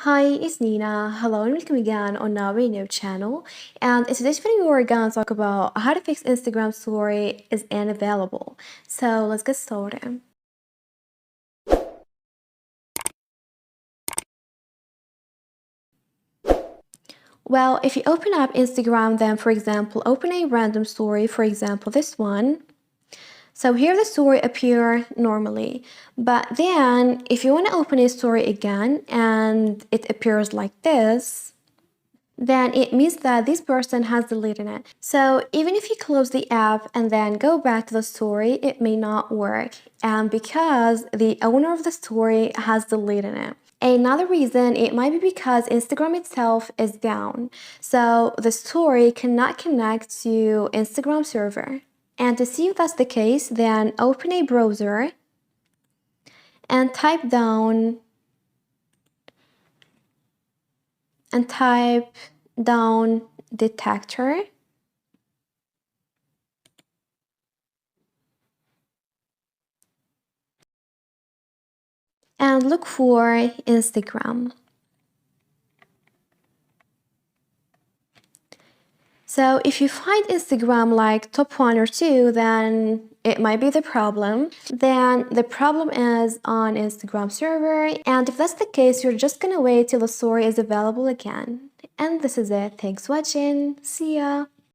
Hi, it's Nina. Hello and welcome again on our radio channel. And in today's video, we're gonna talk about how to fix Instagram story is unavailable. So let's get started. Well, if you open up Instagram, then for example, open a random story, for example, this one. So here the story appear normally, but then if you want to open a story again and it appears like this, then it means that this person has deleted it. So even if you close the app and then go back to the story, it may not work. And because the owner of the story has deleted it. Another reason, it might be because Instagram itself is down. So the story cannot connect to Instagram server. And to see if that's the case, then open a browser and type down detector and look for Instagram. So if you find Instagram like top 1 or 2, then it might be the problem. Then the problem is on Instagram server. And if that's the case, you're just gonna wait till the story is available again. And this is it. Thanks for watching. See ya.